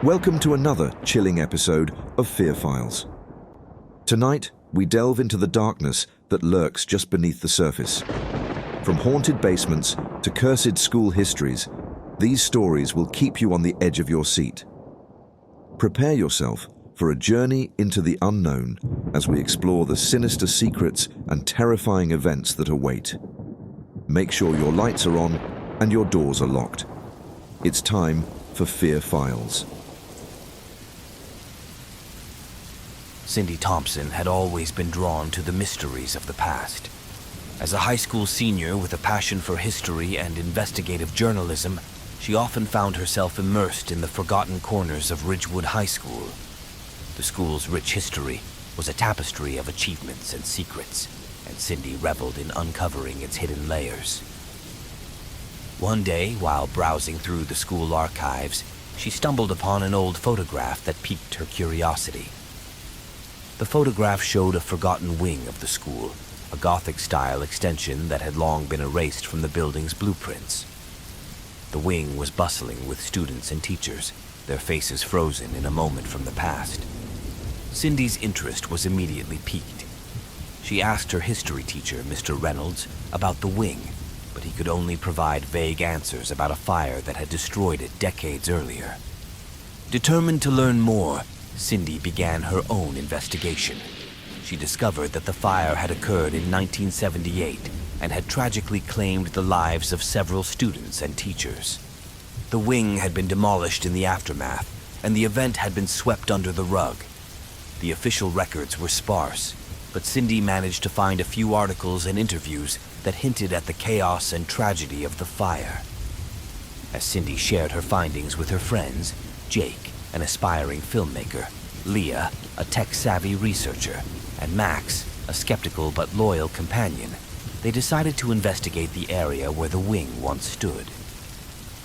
Welcome to another chilling episode of Fear Files. Tonight, we delve into the darkness that lurks just beneath the surface. From haunted basements to cursed school histories, these stories will keep you on the edge of your seat. Prepare yourself for a journey into the unknown as we explore the sinister secrets and terrifying events that await. Make sure your lights are on and your doors are locked. It's time for Fear Files. Cindy Thompson had always been drawn to the mysteries of the past. As a high school senior with a passion for history and investigative journalism, she often found herself immersed in the forgotten corners of Ridgewood High School. The school's rich history was a tapestry of achievements and secrets, and Cindy reveled in uncovering its hidden layers. One day, while browsing through the school archives, she stumbled upon an old photograph that piqued her curiosity. The photograph showed a forgotten wing of the school, a Gothic-style extension that had long been erased from the building's blueprints. The wing was bustling with students and teachers, their faces frozen in a moment from the past. Cindy's interest was immediately piqued. She asked her history teacher, Mr. Reynolds, about the wing, but he could only provide vague answers about a fire that had destroyed it decades earlier. Determined to learn more, Cindy began her own investigation. She discovered that the fire had occurred in 1978 and had tragically claimed the lives of several students and teachers. The wing had been demolished in the aftermath, and the event had been swept under the rug. The official records were sparse, but Cindy managed to find a few articles and interviews that hinted at the chaos and tragedy of the fire. As Cindy shared her findings with her friends, Jake, an aspiring filmmaker, Leah, a tech-savvy researcher, and Max, a skeptical but loyal companion, they decided to investigate the area where the wing once stood.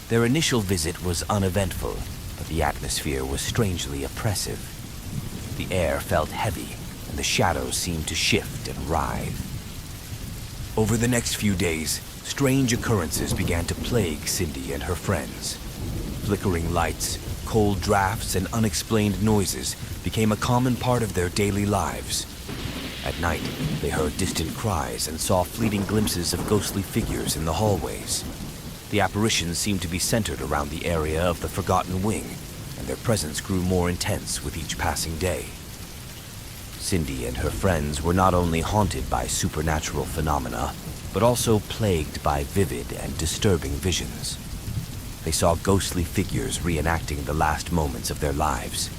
Their initial visit was uneventful, but the atmosphere was strangely oppressive. The air felt heavy, and the shadows seemed to shift and writhe. Over the next few days, strange occurrences began to plague Cindy and her friends. Flickering lights, cold drafts, and unexplained noises became a common part of their daily lives. At night, they heard distant cries and saw fleeting glimpses of ghostly figures in the hallways. The apparitions seemed to be centered around the area of the forgotten wing, and their presence grew more intense with each passing day. Cindy and her friends were not only haunted by supernatural phenomena, but also plagued by vivid and disturbing visions. They saw ghostly figures reenacting the last moments of their lives.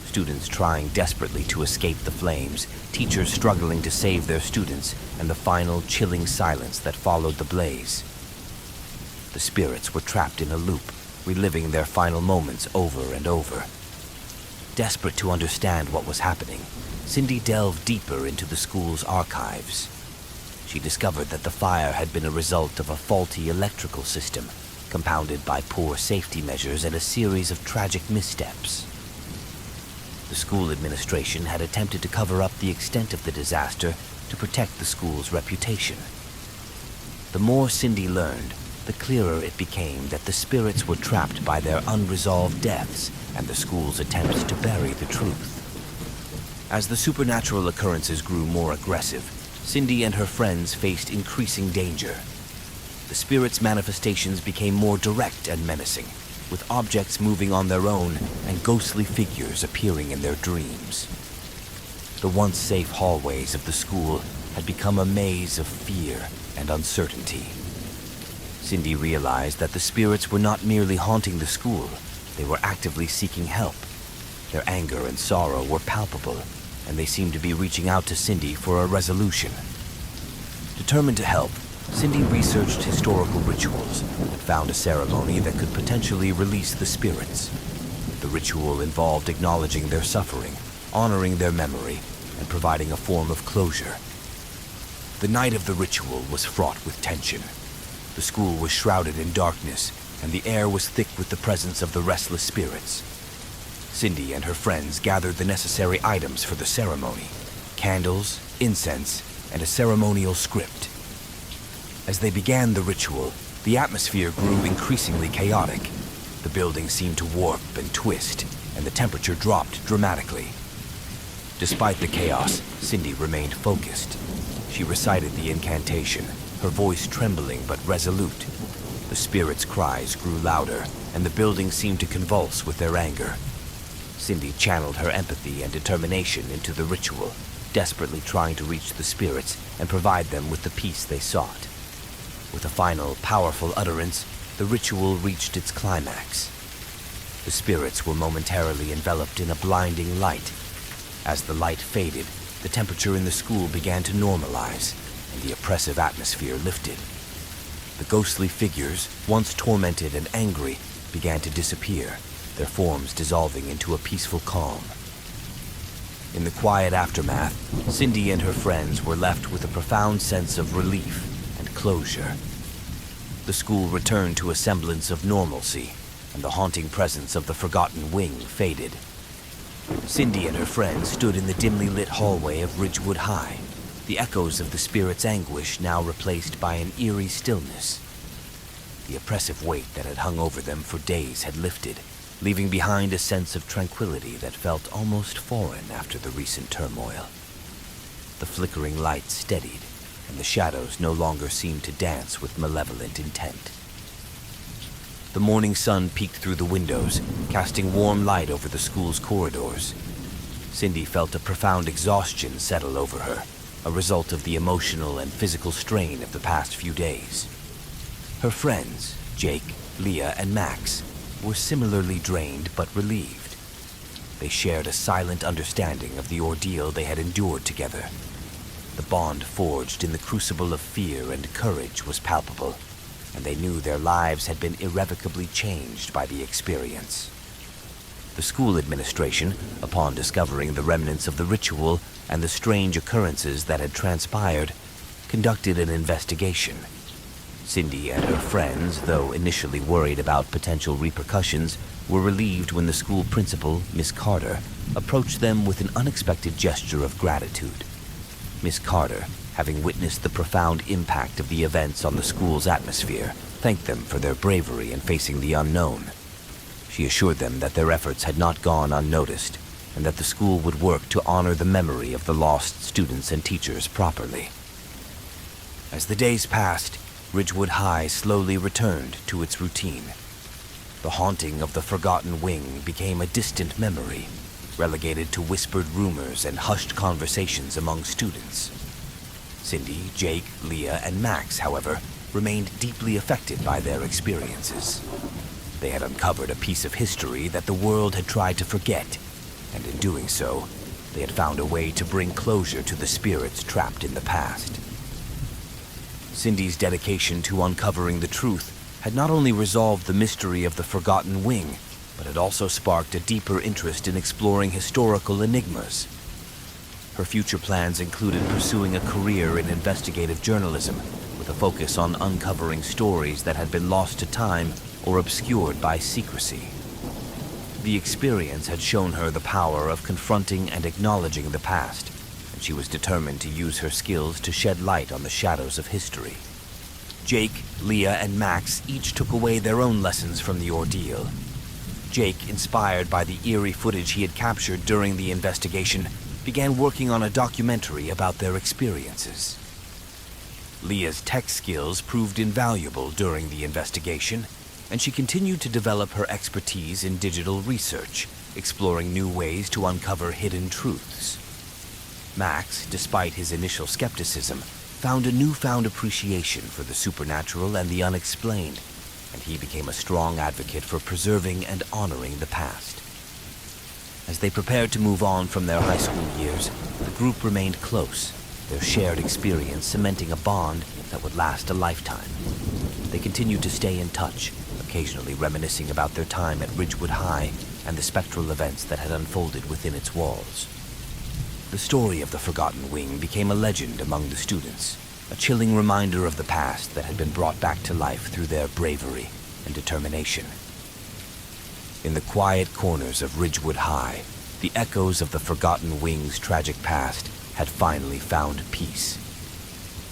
Students trying desperately to escape the flames, teachers struggling to save their students, and the final chilling silence that followed the blaze. The spirits were trapped in a loop, reliving their final moments over and over. Desperate to understand what was happening, Cindy delved deeper into the school's archives. She discovered that the fire had been a result of a faulty electrical system, compounded by poor safety measures and a series of tragic missteps. The school administration had attempted to cover up the extent of the disaster to protect the school's reputation. The more Cindy learned, the clearer it became that the spirits were trapped by their unresolved deaths and the school's attempts to bury the truth. As the supernatural occurrences grew more aggressive, Cindy and her friends faced increasing danger. The spirits' manifestations became more direct and menacing, with objects moving on their own and ghostly figures appearing in their dreams. The once safe hallways of the school had become a maze of fear and uncertainty. Cindy realized that the spirits were not merely haunting the school, they were actively seeking help. Their anger and sorrow were palpable, and they seemed to be reaching out to Cindy for a resolution. Determined to help, Cindy researched historical rituals and found a ceremony that could potentially release the spirits. The ritual involved acknowledging their suffering, honoring their memory, and providing a form of closure. The night of the ritual was fraught with tension. The school was shrouded in darkness, and the air was thick with the presence of the restless spirits. Cindy and her friends gathered the necessary items for the ceremony: candles, incense, and a ceremonial script. As they began the ritual, the atmosphere grew increasingly chaotic. The building seemed to warp and twist, and the temperature dropped dramatically. Despite the chaos, Cindy remained focused. She recited the incantation, her voice trembling but resolute. The spirits' cries grew louder, and the building seemed to convulse with their anger. Cindy channeled her empathy and determination into the ritual, desperately trying to reach the spirits and provide them with the peace they sought. With a final, powerful utterance, the ritual reached its climax. The spirits were momentarily enveloped in a blinding light. As the light faded, the temperature in the school began to normalize, and the oppressive atmosphere lifted. The ghostly figures, once tormented and angry, began to disappear, their forms dissolving into a peaceful calm. In the quiet aftermath, Cindy and her friends were left with a profound sense of relief and closure. The school returned to a semblance of normalcy, and the haunting presence of the Forgotten Wing faded. Cindy and her friends stood in the dimly lit hallway of Ridgewood High, the echoes of the spirit's anguish now replaced by an eerie stillness. The oppressive weight that had hung over them for days had lifted, leaving behind a sense of tranquility that felt almost foreign after the recent turmoil. The flickering light steadied, and the shadows no longer seemed to dance with malevolent intent. The morning sun peeked through the windows, casting warm light over the school's corridors. Cindy felt a profound exhaustion settle over her, a result of the emotional and physical strain of the past few days. Her friends, Jake, Leah, and Max, were similarly drained but relieved. They shared a silent understanding of the ordeal they had endured together. The bond forged in the crucible of fear and courage was palpable, and they knew their lives had been irrevocably changed by the experience. The school administration, upon discovering the remnants of the ritual and the strange occurrences that had transpired, conducted an investigation. Cindy and her friends, though initially worried about potential repercussions, were relieved when the school principal, Miss Carter, approached them with an unexpected gesture of gratitude. Miss Carter, having witnessed the profound impact of the events on the school's atmosphere, thanked them for their bravery in facing the unknown. She assured them that their efforts had not gone unnoticed, and that the school would work to honor the memory of the lost students and teachers properly. As the days passed, Ridgewood High slowly returned to its routine. The haunting of the Forgotten Wing became a distant memory, relegated to whispered rumors and hushed conversations among students. Cindy, Jake, Leah, and Max, however, remained deeply affected by their experiences. They had uncovered a piece of history that the world had tried to forget, and in doing so, they had found a way to bring closure to the spirits trapped in the past. Cindy's dedication to uncovering the truth had not only resolved the mystery of the Forgotten Wing, but had also sparked a deeper interest in exploring historical enigmas. Her future plans included pursuing a career in investigative journalism, with a focus on uncovering stories that had been lost to time or obscured by secrecy. The experience had shown her the power of confronting and acknowledging the past, and she was determined to use her skills to shed light on the shadows of history. Jake, Leah, and Max each took away their own lessons from the ordeal. Jake, inspired by the eerie footage he had captured during the investigation, began working on a documentary about their experiences. Leah's tech skills proved invaluable during the investigation, and she continued to develop her expertise in digital research, exploring new ways to uncover hidden truths. Max, despite his initial skepticism, found a newfound appreciation for the supernatural and the unexplained, and he became a strong advocate for preserving and honoring the past. As they prepared to move on from their high school years, the group remained close, their shared experience cementing a bond that would last a lifetime. They continued to stay in touch, occasionally reminiscing about their time at Ridgewood High and the spectral events that had unfolded within its walls. The story of the Forgotten Wing became a legend among the students, a chilling reminder of the past that had been brought back to life through their bravery and determination. In the quiet corners of Ridgewood High, the echoes of the Forgotten Wing's tragic past had finally found peace.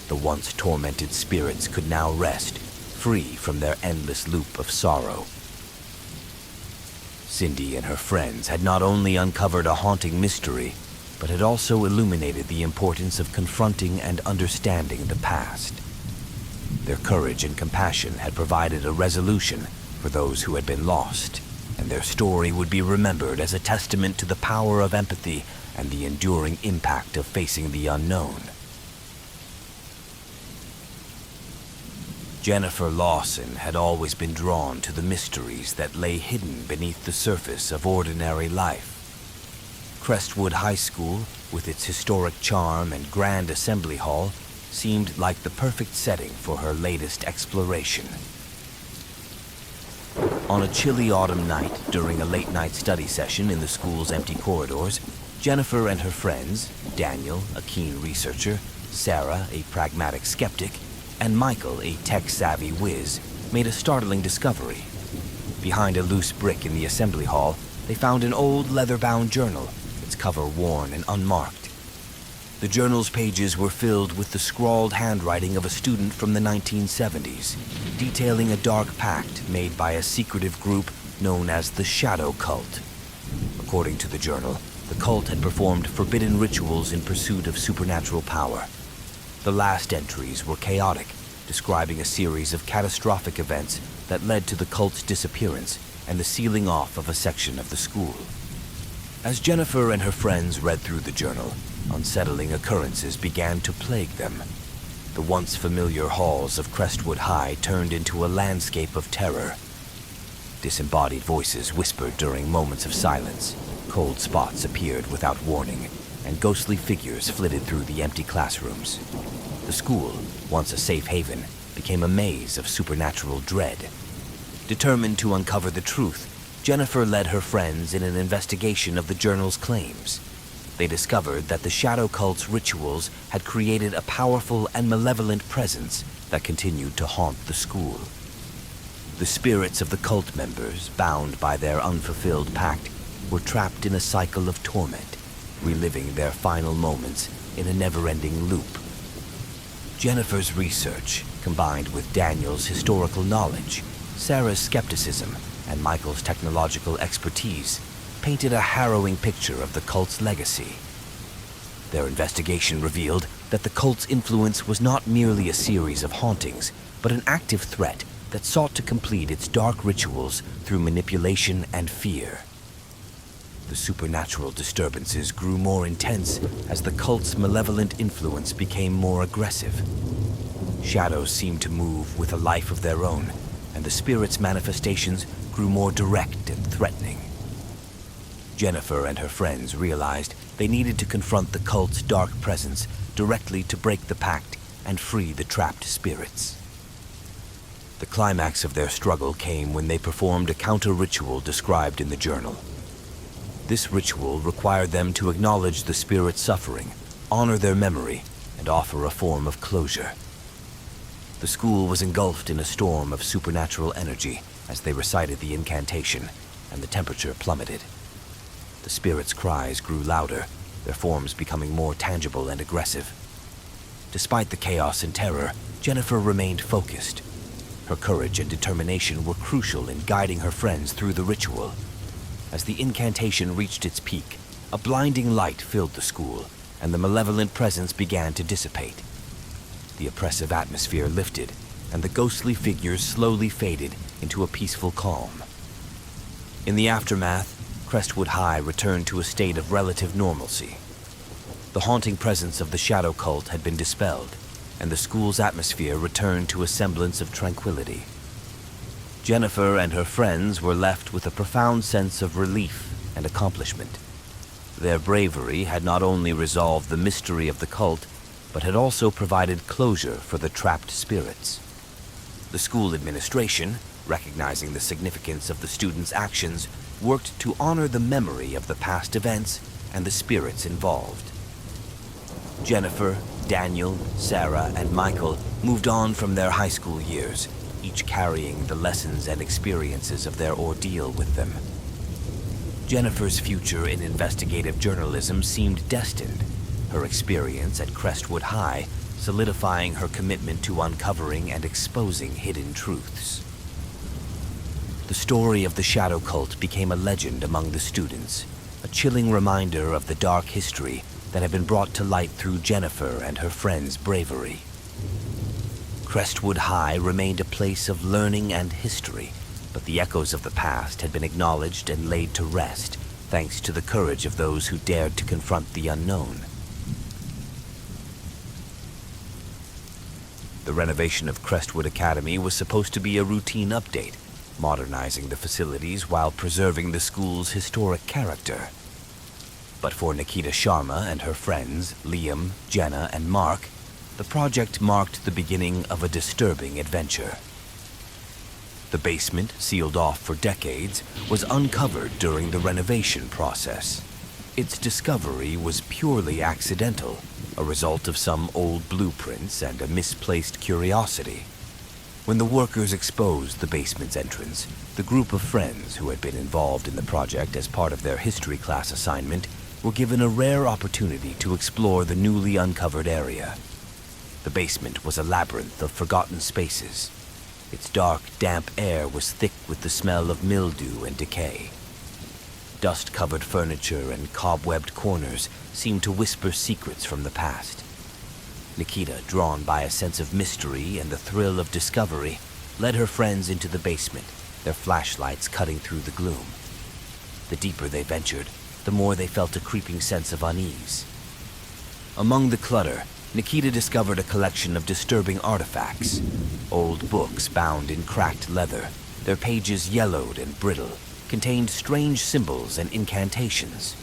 The once tormented spirits could now rest, free from their endless loop of sorrow. Cindy and her friends had not only uncovered a haunting mystery, but had also illuminated the importance of confronting and understanding the past. Their courage and compassion had provided a resolution for those who had been lost, and their story would be remembered as a testament to the power of empathy and the enduring impact of facing the unknown. Jennifer Lawson had always been drawn to the mysteries that lay hidden beneath the surface of ordinary life. Crestwood High School, with its historic charm and grand assembly hall, seemed like the perfect setting for her latest exploration. On a chilly autumn night, during a late-night study session in the school's empty corridors, Jennifer and her friends, Daniel, a keen researcher, Sarah, a pragmatic skeptic, and Michael, a tech-savvy whiz, made a startling discovery. Behind a loose brick in the assembly hall, they found an old leather-bound journal, its cover worn and unmarked. The journal's pages were filled with the scrawled handwriting of a student from the 1970s, detailing a dark pact made by a secretive group known as the Shadow Cult. According to the journal, the cult had performed forbidden rituals in pursuit of supernatural power. The last entries were chaotic, describing a series of catastrophic events that led to the cult's disappearance and the sealing off of a section of the school. As Jennifer and her friends read through the journal, unsettling occurrences began to plague them. The once familiar halls of Crestwood High turned into a landscape of terror. Disembodied voices whispered during moments of silence, cold spots appeared without warning, and ghostly figures flitted through the empty classrooms. The school, once a safe haven, became a maze of supernatural dread. Determined to uncover the truth, Jennifer led her friends in an investigation of the journal's claims. They discovered that the Shadow Cult's rituals had created a powerful and malevolent presence that continued to haunt the school. The spirits of the cult members, bound by their unfulfilled pact, were trapped in a cycle of torment, reliving their final moments in a never-ending loop. Jennifer's research, combined with Daniel's historical knowledge, Sarah's skepticism, and Michael's technological expertise, painted a harrowing picture of the cult's legacy. Their investigation revealed that the cult's influence was not merely a series of hauntings, but an active threat that sought to complete its dark rituals through manipulation and fear. The supernatural disturbances grew more intense as the cult's malevolent influence became more aggressive. Shadows seemed to move with a life of their own, and the spirit's manifestations grew more direct and threatening. Jennifer and her friends realized they needed to confront the cult's dark presence directly to break the pact and free the trapped spirits. The climax of their struggle came when they performed a counter-ritual described in the journal. This ritual required them to acknowledge the spirit's suffering, honor their memory, and offer a form of closure. The school was engulfed in a storm of supernatural energy as they recited the incantation, and the temperature plummeted. The spirits' cries grew louder, their forms becoming more tangible and aggressive. Despite the chaos and terror, Jennifer remained focused. Her courage and determination were crucial in guiding her friends through the ritual. As the incantation reached its peak, a blinding light filled the school, and the malevolent presence began to dissipate. The oppressive atmosphere lifted, and the ghostly figures slowly faded into a peaceful calm. In the aftermath, Crestwood High returned to a state of relative normalcy. The haunting presence of the Shadow Cult had been dispelled, and the school's atmosphere returned to a semblance of tranquility. Jennifer and her friends were left with a profound sense of relief and accomplishment. Their bravery had not only resolved the mystery of the cult, but had also provided closure for the trapped spirits. The school administration, recognizing the significance of the students' actions, worked to honor the memory of the past events and the spirits involved. Jennifer, Daniel, Sarah, and Michael moved on from their high school years, each carrying the lessons and experiences of their ordeal with them. Jennifer's future in investigative journalism seemed destined, her experience at Crestwood High solidifying her commitment to uncovering and exposing hidden truths. The The story of the shadow cult became a legend among the students, a chilling reminder of the dark history that had been brought to light through Jennifer and her friends' bravery. Crestwood High remained a place of learning and history, but the echoes of the past had been acknowledged and laid to rest, thanks to the courage of those who dared to confront the unknown. The renovation of Crestwood Academy was supposed to be a routine update, modernizing the facilities while preserving the school's historic character. But for Nikita Sharma and her friends, Liam, Jenna, and Mark, the project marked the beginning of a disturbing adventure. The basement, sealed off for decades, was uncovered during the renovation process. Its discovery was purely accidental, a result of some old blueprints and a misplaced curiosity. When the workers exposed the basement's entrance, the group of friends who had been involved in the project as part of their history class assignment were given a rare opportunity to explore the newly uncovered area. The basement was a labyrinth of forgotten spaces. Its dark, damp air was thick with the smell of mildew and decay. Dust-covered furniture and cobwebbed corners seemed to whisper secrets from the past. Nikita, drawn by a sense of mystery and the thrill of discovery, led her friends into the basement, their flashlights cutting through the gloom. The deeper they ventured, the more they felt a creeping sense of unease. Among the clutter, Nikita discovered a collection of disturbing artifacts. Old books bound in cracked leather, their pages yellowed and brittle, contained strange symbols and incantations.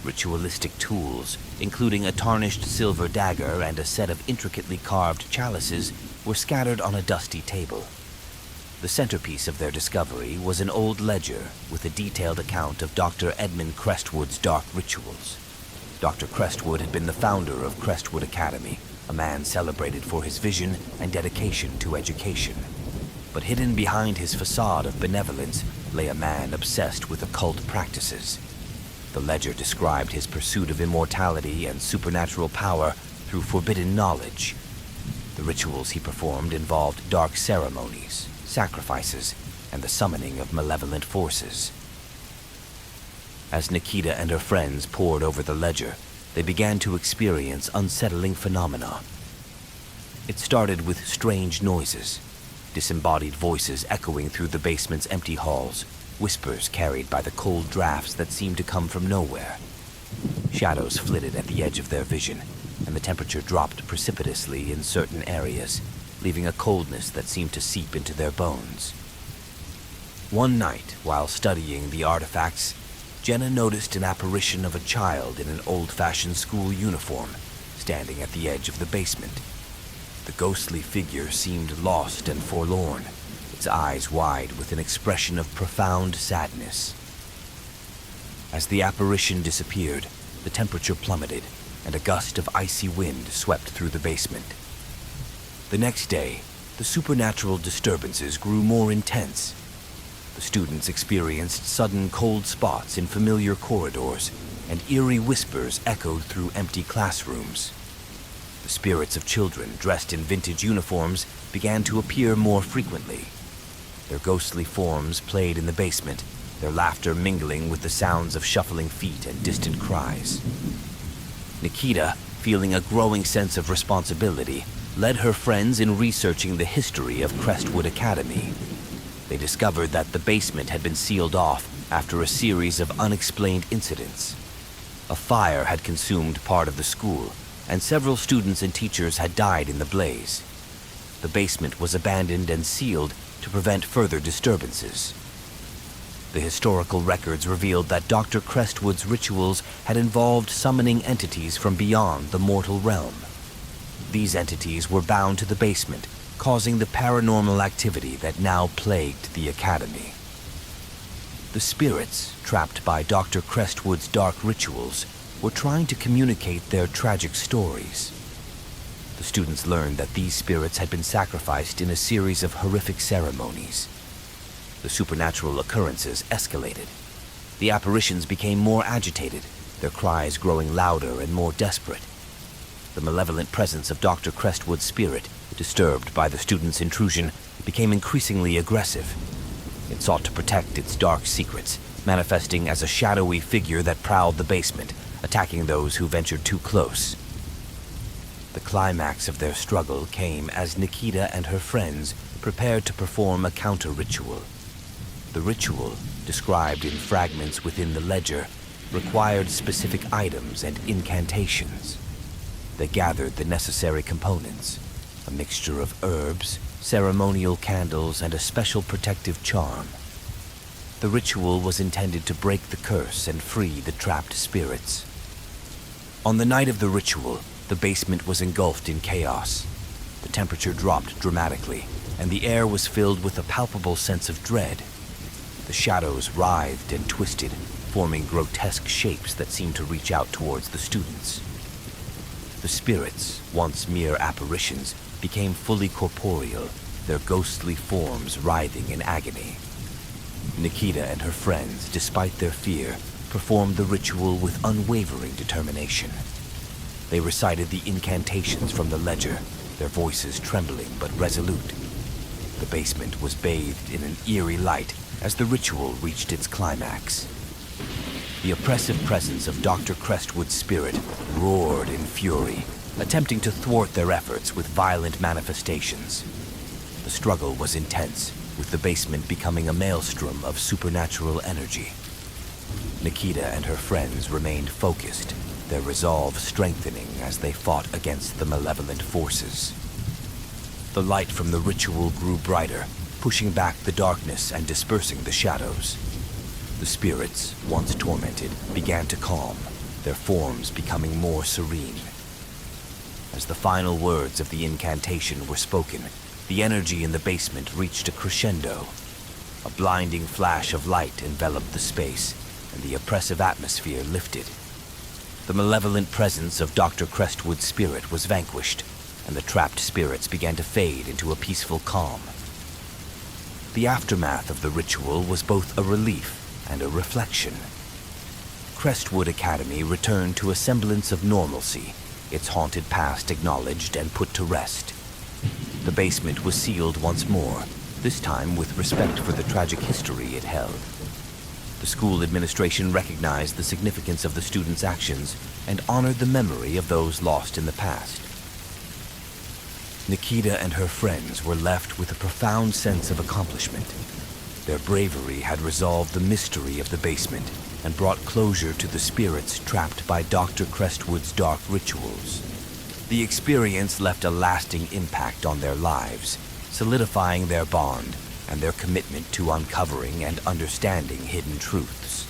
Ritualistic tools, including a tarnished silver dagger and a set of intricately carved chalices, were scattered on a dusty table. The centerpiece of their discovery was an old ledger with a detailed account of Dr. Edmund Crestwood's dark rituals. Dr. Crestwood had been the founder of Crestwood Academy, a man celebrated for his vision and dedication to education. But hidden behind his facade of benevolence lay a man obsessed with occult practices. The ledger described his pursuit of immortality and supernatural power through forbidden knowledge. The rituals he performed involved dark ceremonies, sacrifices, and the summoning of malevolent forces. As Nikita and her friends pored over the ledger, they began to experience unsettling phenomena. It started with strange noises, disembodied voices echoing through the basement's empty halls, whispers carried by the cold drafts that seemed to come from nowhere. Shadows flitted at the edge of their vision, and the temperature dropped precipitously in certain areas, leaving a coldness that seemed to seep into their bones. One night, while studying the artifacts, Jenna noticed an apparition of a child in an old-fashioned school uniform, standing at the edge of the basement. The ghostly figure seemed lost and forlorn, its eyes wide with an expression of profound sadness. As the apparition disappeared, the temperature plummeted, and a gust of icy wind swept through the basement. The next day, the supernatural disturbances grew more intense. The students experienced sudden cold spots in familiar corridors, and eerie whispers echoed through empty classrooms. The spirits of children dressed in vintage uniforms began to appear more frequently. Their ghostly forms played in the basement, their laughter mingling with the sounds of shuffling feet and distant cries. Nikita, feeling a growing sense of responsibility, led her friends in researching the history of Crestwood Academy. They discovered that the basement had been sealed off after a series of unexplained incidents. A fire had consumed part of the school, and several students and teachers had died in the blaze. The basement was abandoned and sealed to prevent further disturbances. The historical records revealed that Dr. Crestwood's rituals had involved summoning entities from beyond the mortal realm. These entities were bound to the basement, causing the paranormal activity that now plagued the academy. The spirits, trapped by Dr. Crestwood's dark rituals, were trying to communicate their tragic stories. The students learned that these spirits had been sacrificed in a series of horrific ceremonies. The supernatural occurrences escalated. The apparitions became more agitated, their cries growing louder and more desperate. The malevolent presence of Dr. Crestwood's spirit, disturbed by the students' intrusion, became increasingly aggressive. It sought to protect its dark secrets, manifesting as a shadowy figure that prowled the basement, attacking those who ventured too close. The climax of their struggle came as Nikita and her friends prepared to perform a counter-ritual. The ritual, described in fragments within the ledger, required specific items and incantations. They gathered the necessary components, a mixture of herbs, ceremonial candles, and a special protective charm. The ritual was intended to break the curse and free the trapped spirits. On the night of the ritual, the basement was engulfed in chaos. The temperature dropped dramatically, and the air was filled with a palpable sense of dread. The shadows writhed and twisted, forming grotesque shapes that seemed to reach out towards the students. The spirits, once mere apparitions, became fully corporeal, their ghostly forms writhing in agony. Nikita and her friends, despite their fear, performed the ritual with unwavering determination. They recited the incantations from the ledger, their voices trembling but resolute. The basement was bathed in an eerie light as the ritual reached its climax. The oppressive presence of Dr. Crestwood's spirit roared in fury, attempting to thwart their efforts with violent manifestations. The struggle was intense, with the basement becoming a maelstrom of supernatural energy. Nikita and her friends remained focused, their resolve strengthening as they fought against the malevolent forces. The light from the ritual grew brighter, pushing back the darkness and dispersing the shadows. The spirits, once tormented, began to calm, their forms becoming more serene. As the final words of the incantation were spoken, the energy in the basement reached a crescendo. A blinding flash of light enveloped the space, and the oppressive atmosphere lifted. The malevolent presence of Dr. Crestwood's spirit was vanquished, and the trapped spirits began to fade into a peaceful calm. The aftermath of the ritual was both a relief and a reflection. Crestwood Academy returned to a semblance of normalcy, its haunted past acknowledged and put to rest. The basement was sealed once more, this time with respect for the tragic history it held. The school administration recognized the significance of the students' actions and honored the memory of those lost in the past. Nikita and her friends were left with a profound sense of accomplishment. Their bravery had resolved the mystery of the basement and brought closure to the spirits trapped by Dr. Crestwood's dark rituals. The experience left a lasting impact on their lives, solidifying their bond and their commitment to uncovering and understanding hidden truths.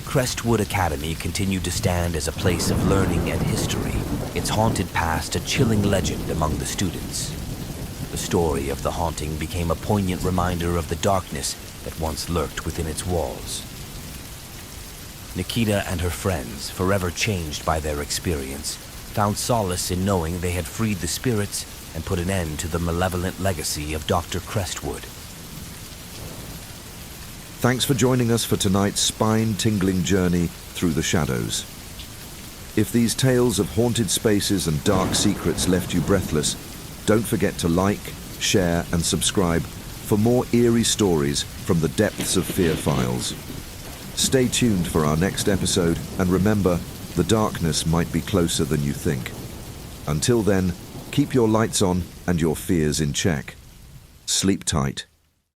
Crestwood Academy continued to stand as a place of learning and history, its haunted past a chilling legend among the students. The story of the haunting became a poignant reminder of the darkness that once lurked within its walls. Nikita and her friends, forever changed by their experience, found solace in knowing they had freed the spirits and put an end to the malevolent legacy of Dr. Crestwood. Thanks for joining us for tonight's spine-tingling journey through the shadows. If these tales of haunted spaces and dark secrets left you breathless, don't forget to like, share, and subscribe for more eerie stories from the depths of Fear Files. Stay tuned for our next episode, and remember, the darkness might be closer than you think. Until then, keep your lights on and your fears in check. Sleep tight.